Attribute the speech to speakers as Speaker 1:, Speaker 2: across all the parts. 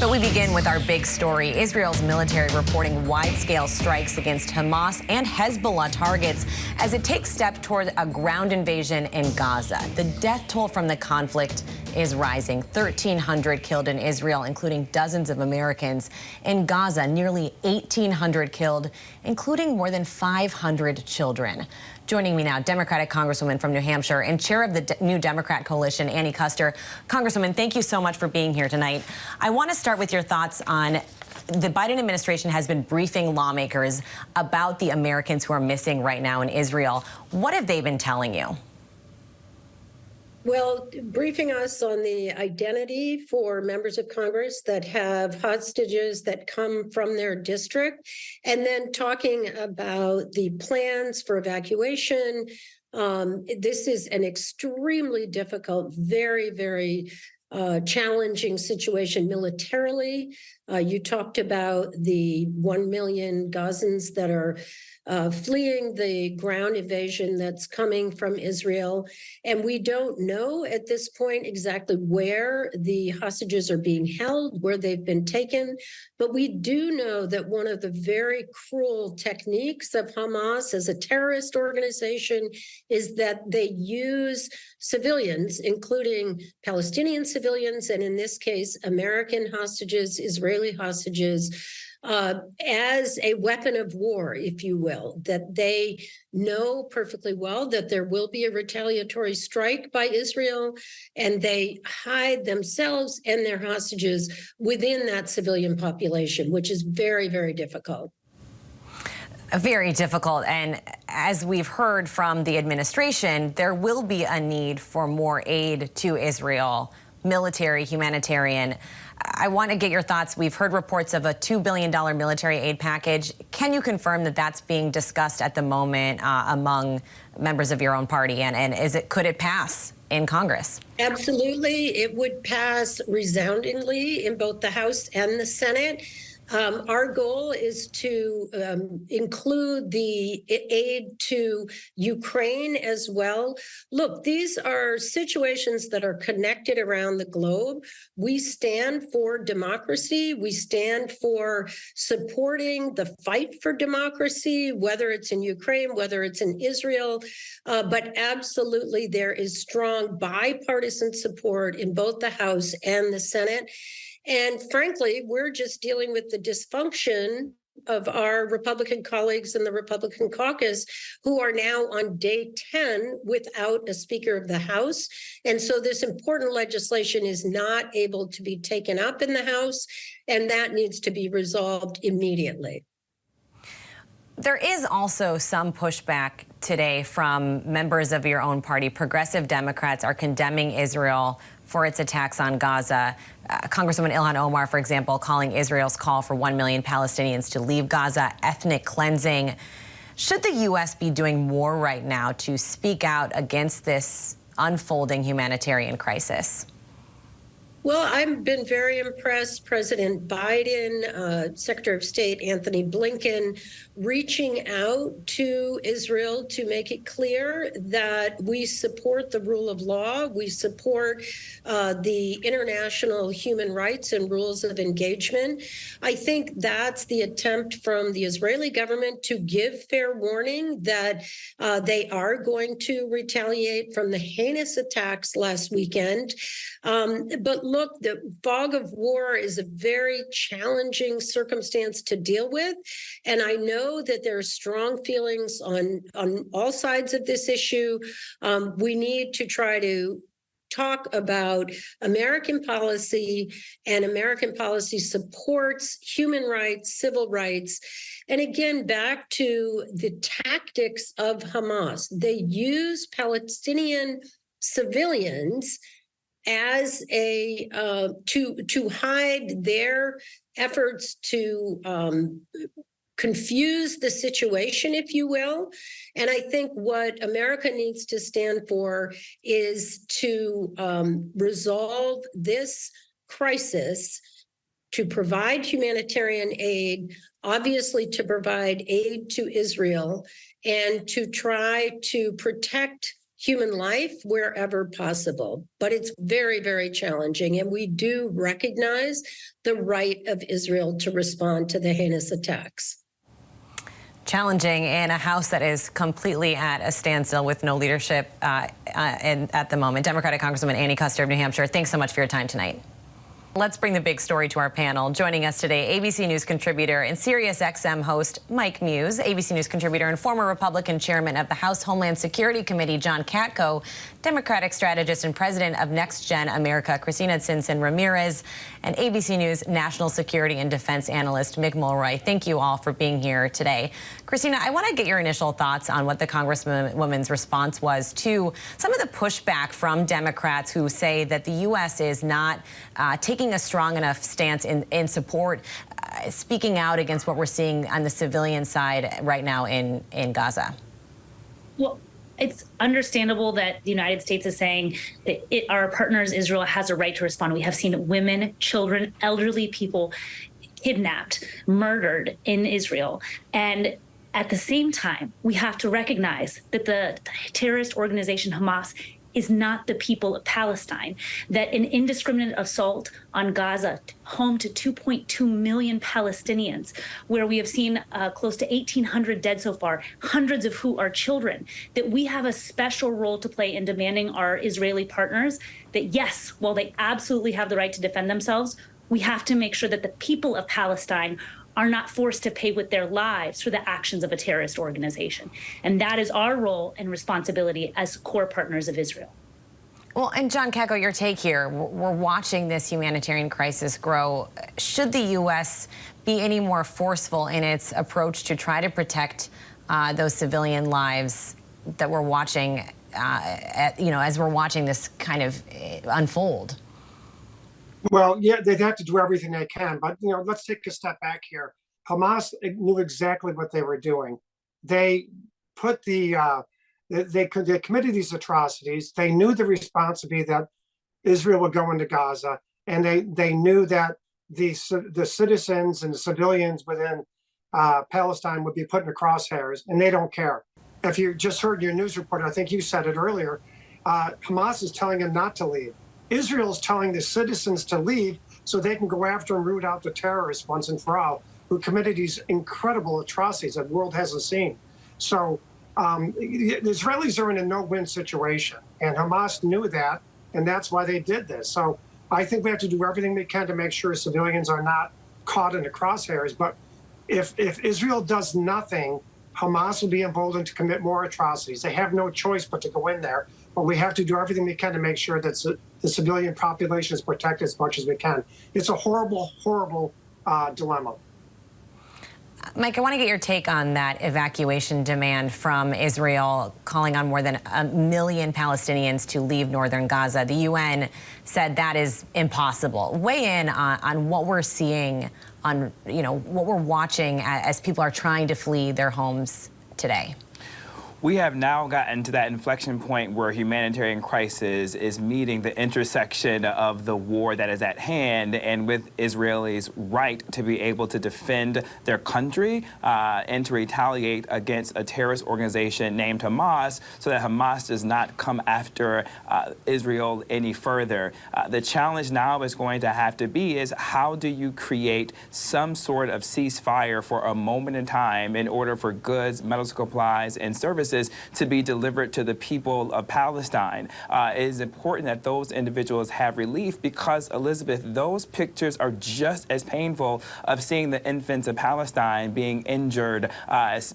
Speaker 1: But we begin with our big story. Israel's military reporting wide-scale strikes against Hamas and Hezbollah targets as it takes steps toward a ground invasion in Gaza. The death toll from the conflict is rising. 1,300 killed in Israel, including dozens of Americans. In Gaza, nearly 1,800 killed, including more than 500 children. Joining me now, Democratic Congresswoman from New Hampshire and chair of the New Democrat Coalition, Kuster. Congresswoman, thank you so much for being here tonight. I want to start with your thoughts on the Biden administration has been briefing lawmakers about the Americans who are missing right now in Israel. What have they been telling you?
Speaker 2: Well, briefing us on the identity for members of Congress that have hostages that come from their district, and then talking about the plans for evacuation. This is an extremely difficult, very, very challenging situation militarily. You talked about the 1 million Gazans that are fleeing the ground invasion that's coming from Israel. And we don't know at this point exactly where the hostages are being held, where they've been taken. But we do know that one of the very cruel techniques of Hamas as a terrorist organization is that they use civilians, including Palestinian civilians, and in this case, American hostages, Israeli hostages, as a weapon of war, if you will, that they know perfectly well that there will be a retaliatory strike by Israel, and they hide themselves and their hostages within that civilian population, which is very, very difficult.
Speaker 1: Very difficult. And as we've heard from the administration, there will be a need for more aid to Israel, military, humanitarian. I want to get your thoughts. We've heard reports of a $2 billion military aid package. Can you confirm that that's being discussed at the moment among members of your own party? And could it pass in Congress?
Speaker 2: Absolutely. It would pass resoundingly in both the House and the Senate. Our goal is to include the aid to Ukraine as well. Look, these are situations that are connected around the globe. We stand for democracy. We stand for supporting the fight for democracy, whether it's in Ukraine, whether it's in Israel. But absolutely, there is strong bipartisan support in both the House and the Senate. And frankly, we're just dealing with the dysfunction of our Republican colleagues in the Republican caucus, who are now on day 10 without a Speaker of the House. And so this important legislation is not able to be taken up in the House, and that needs to be resolved immediately.
Speaker 1: There is also some pushback today from members of your own party. Progressive Democrats are condemning Israel for its attacks on Gaza. Congresswoman Ilhan Omar, for example, calling Israel's call for 1 million Palestinians to leave Gaza ethnic cleansing. Should the U.S. be doing more right now to speak out against this unfolding humanitarian crisis?
Speaker 2: Well, I've been very impressed. President Biden, Secretary of State Anthony Blinken, reaching out to Israel to make it clear that we support the rule of law. We support the international human rights and rules of engagement. I think that's the attempt from the Israeli government to give fair warning that they are going to retaliate from the heinous attacks last weekend. But look, the fog of war is a very challenging circumstance to deal with. And I know that there are strong feelings on all sides of this issue. We need to try to talk about American policy, and American policy supports human rights, civil rights. And again, back to the tactics of Hamas. They use Palestinian civilians as a to hide their efforts to confuse the situation, if you will. And I think what America needs to stand for is to resolve this crisis, to provide humanitarian aid, obviously to provide aid to Israel, and to try to protect human life wherever possible. But it's very, very challenging. And we do recognize the right of Israel to respond to the heinous attacks.
Speaker 1: Challenging in a House that is completely at a standstill with no leadership at the moment. Democratic Congresswoman Annie Kuster of New Hampshire, thanks so much for your time tonight. Let's bring the big story to our panel. Joining us today, ABC News contributor and SiriusXM host Mike Muse, ABC News contributor and former Republican chairman of the House Homeland Security Committee John Katko, Democratic strategist and president of Next Gen America Christina Tsinson Ramirez, and ABC News national security and defense analyst Mick Mulroy. Thank you all for being here today. Christina, I want to get your initial thoughts on what the Congresswoman's response was to some of the pushback from Democrats who say that the U.S. is not taking a strong enough stance in support, speaking out against what we're seeing on the civilian side right now in Gaza.
Speaker 3: Well, it's understandable that the United States is saying that our partners, Israel, has a right to respond. We have seen women, children, elderly people kidnapped, murdered in Israel. And at the same time, we have to recognize that the terrorist organization Hamas is not the people of Palestine, that an indiscriminate assault on Gaza, home to 2.2 million Palestinians, where we have seen close to 1,800 dead so far, hundreds of who are children, that we have a special role to play in demanding our Israeli partners that, yes, while they absolutely have the right to defend themselves, we have to make sure that the people of Palestine are not forced to pay with their lives for the actions of a terrorist organization. And that is our role and responsibility as core partners of Israel.
Speaker 1: Well, and John Katko, your take here. We're watching this humanitarian crisis grow. Should the U.S. be any more forceful in its approach to try to protect those civilian lives that we're watching, as we're watching this kind of unfold?
Speaker 4: Well, yeah, they'd have to do everything they can. But, let's take a step back here. Hamas knew exactly what they were doing. They put they committed these atrocities. They knew the response would be that Israel would go into Gaza. And they knew that the citizens and the civilians within Palestine would be put in the crosshairs, and they don't care. If you just heard your news report, I think you said it earlier, Hamas is telling them not to leave. Israel is telling the citizens to leave so they can go after and root out the terrorists once and for all who committed these incredible atrocities that the world hasn't seen. So the Israelis are in a no-win situation, and Hamas knew that, and that's why they did this. So I think we have to do everything we can to make sure civilians are not caught in the crosshairs. But if Israel does nothing, Hamas will be emboldened to commit more atrocities. They have no choice but to go in there. But we have to do everything we can to make sure that the civilian population is protected as much as we can. It's a horrible, horrible dilemma.
Speaker 1: Mike, I want to get your take on that evacuation demand from Israel, calling on more than 1 million Palestinians to leave northern Gaza. The UN said that is impossible. Weigh in on what we're seeing, on what we're watching as people are trying to flee their homes today.
Speaker 5: We have now gotten to that inflection point where humanitarian crisis is meeting the intersection of the war that is at hand and with Israelis' right to be able to defend their country and to retaliate against a terrorist organization named Hamas so that Hamas does not come after Israel any further. The challenge now is going to have to be is how do you create some sort of ceasefire for a moment in time in order for goods, medical supplies, and services to be delivered to the people of Palestine. It is important that those individuals have relief because, Elizabeth, those pictures are just as painful of seeing the infants of Palestine being injured,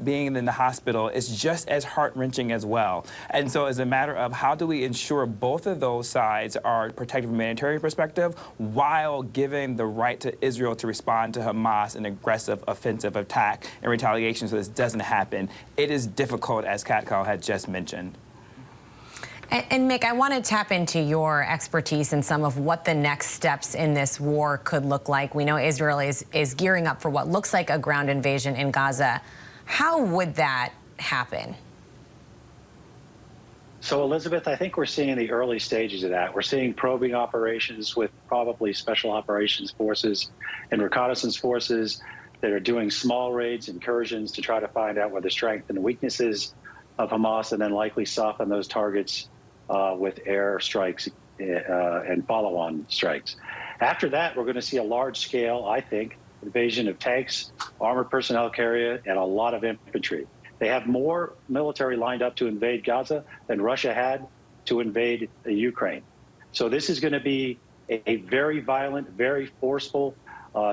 Speaker 5: being in the hospital. It's just as heart-wrenching as well. And so it's a matter of how do we ensure both of those sides are protected from a humanitarian perspective while giving the right to Israel to respond to Hamas an aggressive offensive attack and retaliation so this doesn't happen. It is difficult, as Katko had just mentioned.
Speaker 1: And Mick, I want to tap into your expertise in some of what the next steps in this war could look like. We know Israel is gearing up for what looks like a ground invasion in Gaza. How would that happen?
Speaker 6: So, Elizabeth, I think we're seeing the early stages of that. We're seeing probing operations with probably special operations forces and reconnaissance forces that are doing small raids, incursions to try to find out where the strength and weaknesses of Hamas and then likely soften those targets with air strikes and follow-on strikes. After that, we're going to see a large-scale, I think, invasion of tanks, armored personnel carrier, and a lot of infantry. They have more military lined up to invade Gaza than Russia had to invade Ukraine. So this is going to be a very violent, very forceful,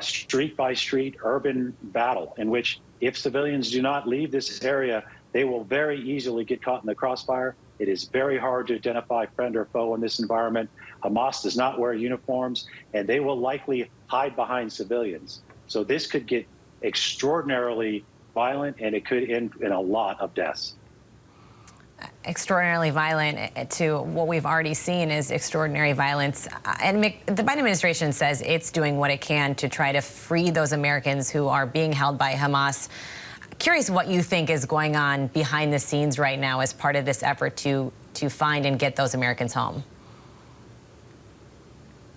Speaker 6: street-by-street urban battle in which if civilians do not leave this area, they will very easily get caught in the crossfire. It is very hard to identify friend or foe in this environment. Hamas does not wear uniforms, and they will likely hide behind civilians. So this could get extraordinarily violent, and it could end in a lot of deaths.
Speaker 1: Extraordinarily violent to what we've already seen is extraordinary violence. And the Biden administration says it's doing what it can to try to free those Americans who are being held by Hamas. Curious what you think is going on behind the scenes right now as part of this effort to find and get those Americans home.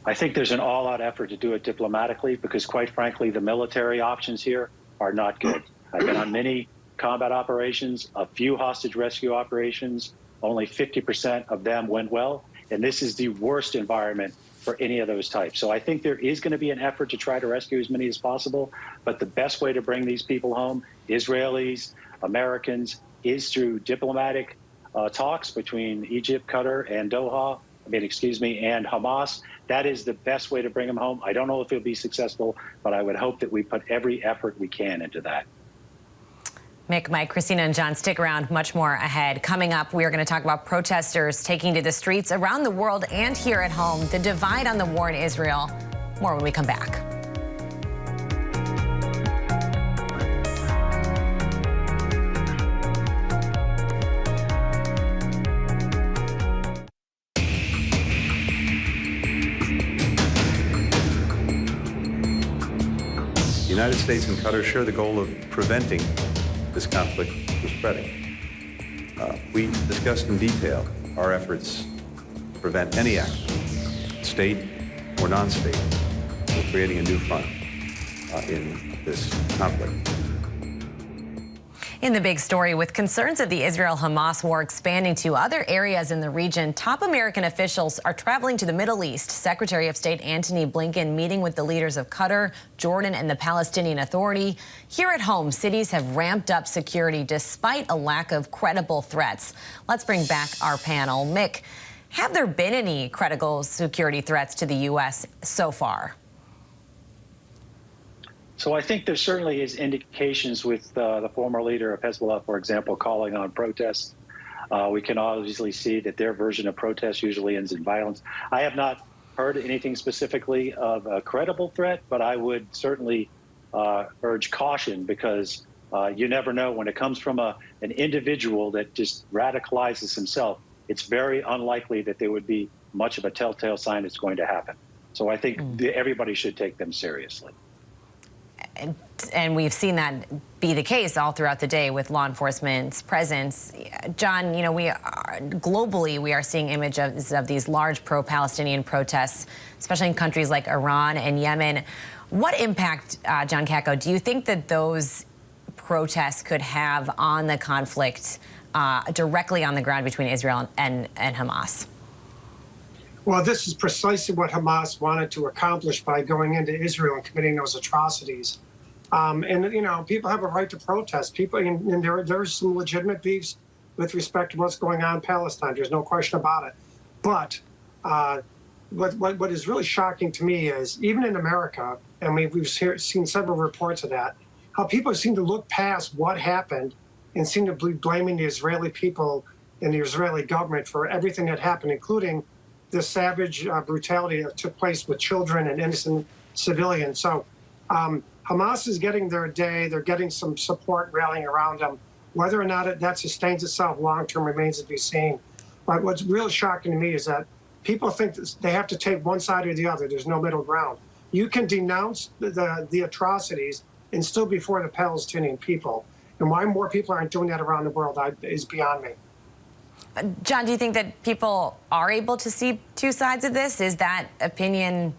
Speaker 6: I think there's an all-out effort to do it diplomatically because, quite frankly, the military options here are not good. I've been on many combat operations, a few hostage rescue operations. Only 50% of them went well, and this is the worst environment for any of those types. So I think there is going to be an effort to try to rescue as many as possible, but the best way to bring these people home, Israelis, Americans, is through diplomatic talks between Egypt, Qatar, and and Hamas. That is the best way to bring them home. I don't know if it'll be successful, but I would hope that we put every effort we can into that.
Speaker 1: Mick, Mike, Christina, and John, stick around. Much more ahead. Coming up, we are going to talk about protesters taking to the streets around the world and here at home. The divide on the war in Israel. More when we come back.
Speaker 7: The United States and Qatar share the goal of preventing this conflict from spreading. We discussed in detail our efforts to prevent any action, state or non-state, for creating a new front in this conflict.
Speaker 1: In the big story, with concerns of the Israel-Hamas war expanding to other areas in the region, top American officials are traveling to the Middle East. Secretary of State Antony Blinken meeting with the leaders of Qatar, Jordan, and the Palestinian Authority. Here at home, cities have ramped up security despite a lack of credible threats. Let's bring back our panel. Mick, have there been any credible security threats to the U.S. so far?
Speaker 6: So I think there certainly is indications with the former leader of Hezbollah, for example, calling on protests. We can obviously see that their version of protests usually ends in violence. I have not heard anything specifically of a credible threat, but I would certainly urge caution because you never know when it comes from an individual that just radicalizes himself. It's very unlikely that there would be much of a telltale sign it's going to happen. So I think everybody should take them seriously.
Speaker 1: And we've seen that be the case all throughout the day with law enforcement's presence. John, you know, globally we are seeing images of these large pro-Palestinian protests, especially in countries like Iran and Yemen. What impact, John Kakko, do you think that those protests could have on the conflict directly on the ground between Israel and Hamas?
Speaker 4: Well, this is precisely what Hamas wanted to accomplish by going into Israel and committing those atrocities. And, you know, people have a right to protest. People, and there's some legitimate beefs with respect to what's going on in Palestine. There's no question about it. But what is really shocking to me is, even in America, and we've seen several reports of that, how people seem to look past what happened and seem to be blaming the Israeli people and the Israeli government for everything that happened, including the savage brutality that took place with children and innocent civilians. So Hamas is getting their day. They're getting some support rallying around them. Whether or not that sustains itself long-term remains to be seen. But what's really shocking to me is that people think that they have to take one side or the other. There's no middle ground. You can denounce the atrocities and still be for the Palestinian people. And why more people aren't doing that around the world is beyond me.
Speaker 1: John, do you think that people are able to see two sides of this? Is that opinion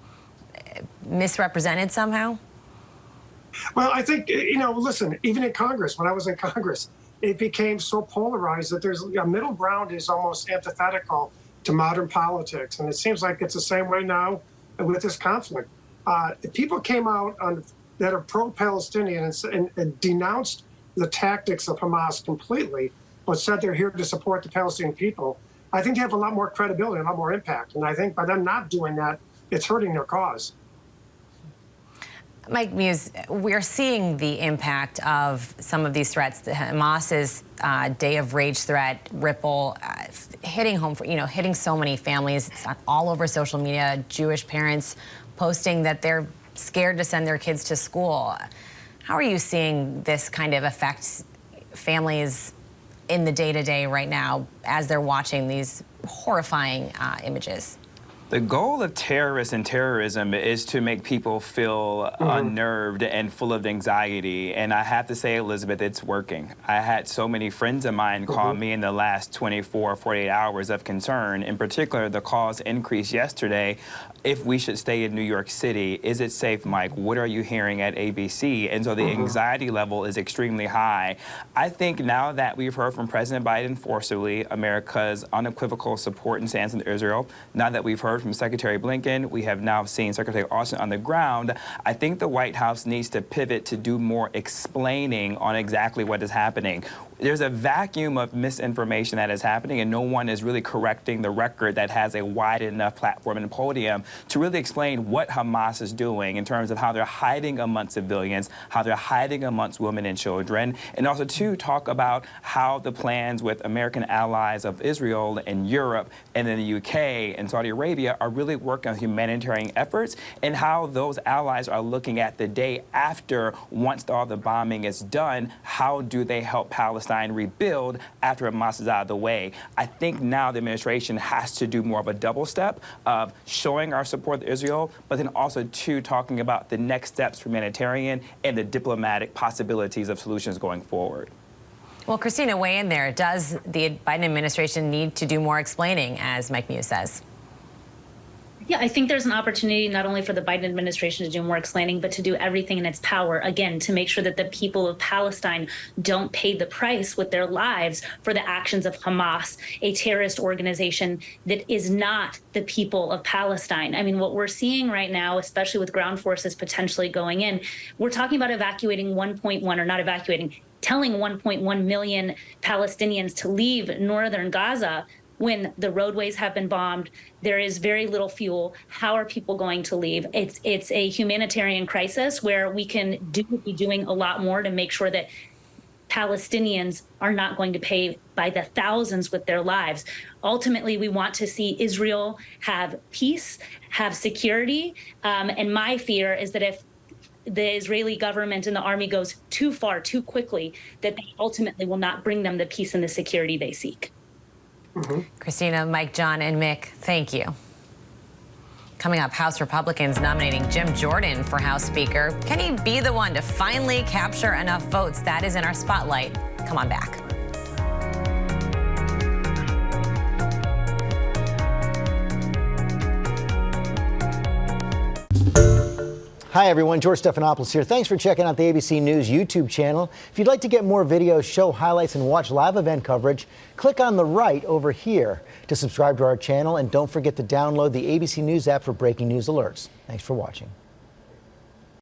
Speaker 1: misrepresented somehow?
Speaker 4: Well, I think, you know, listen, even in Congress, when I was in Congress, it became so polarized that there's a middle ground is almost antithetical to modern politics. And it seems like it's the same way now with this conflict. People came out that are pro-Palestinian and denounced the tactics of Hamas completely, but said they're here to support the Palestinian people. I think they have a lot more credibility and a lot more impact. And I think by them not doing that, it's hurting their cause.
Speaker 1: Mike Muse, we're seeing the impact of some of these threats. Hamas's Day of Rage threat ripple hitting home, hitting so many families. It's all over social media. Jewish parents posting that they're scared to send their kids to school. How are you seeing this kind of affect families in the day-to-day right now as they're watching these horrifying images?
Speaker 5: The goal of terrorists and terrorism is to make people feel unnerved and full of anxiety. And I have to say, Elizabeth, it's working. I had so many friends of mine call me in the last 24, 48 hours of concern. In particular, the calls increased yesterday. If we should stay in New York City, is it safe, Mike? What are you hearing at ABC? And so the anxiety level is extremely high. I think now that we've heard from President Biden forcibly America's unequivocal support and stance in Israel, now that we've heard from Secretary Blinken, we have now seen Secretary Austin on the ground, I think the White House needs to pivot to do more explaining on exactly what is happening. There's a vacuum of misinformation that is happening, and no one is really correcting the record that has a wide enough platform and podium to really explain what Hamas is doing in terms of how they're hiding amongst civilians, how they're hiding amongst women and children, and also to talk about how the plans with American allies of Israel and Europe and in the UK and Saudi Arabia are really working on humanitarian efforts, and how those allies are looking at the day after, once all the bombing is done, how do they help Palestine rebuild after Hamas is out of the way. I think now the administration has to do more of a double step of showing our support to Israel, but then also talking about the next steps for humanitarian and the diplomatic possibilities of solutions going forward.
Speaker 1: Well, Christina, weigh in there. Does the Biden administration need to do more explaining, as Mike Muse says?
Speaker 3: Yeah, I think there's an opportunity not only for the Biden administration to do more explaining, but to do everything in its power, again, to make sure that the people of Palestine don't pay the price with their lives for the actions of Hamas, a terrorist organization that is not the people of Palestine. I mean, what we're seeing right now, especially with ground forces potentially going in, we're talking about evacuating 1.1, or not evacuating, telling 1.1 million Palestinians to leave northern Gaza when the roadways have been bombed. There is very little fuel. How are people going to leave? It's a humanitarian crisis where we can be doing a lot more to make sure that Palestinians are not going to pay by the thousands with their lives. Ultimately, we want to see Israel have peace, have security. And my fear is that if the Israeli government and the army goes too far, too quickly, that they ultimately will not bring them the peace and the security they seek.
Speaker 1: Christina, Mike, John, and Mick, thank you. Coming up, House Republicans nominating Jim Jordan for House Speaker. Can he be the one to finally capture enough votes? That is in our spotlight. Come on back.
Speaker 8: Hi everyone, George Stephanopoulos here. Thanks for checking out the ABC News YouTube channel. If you'd like to get more videos, show highlights, and watch live event coverage, click on the right over here to subscribe to our channel, and don't forget to download the ABC News app for breaking news alerts. Thanks for watching.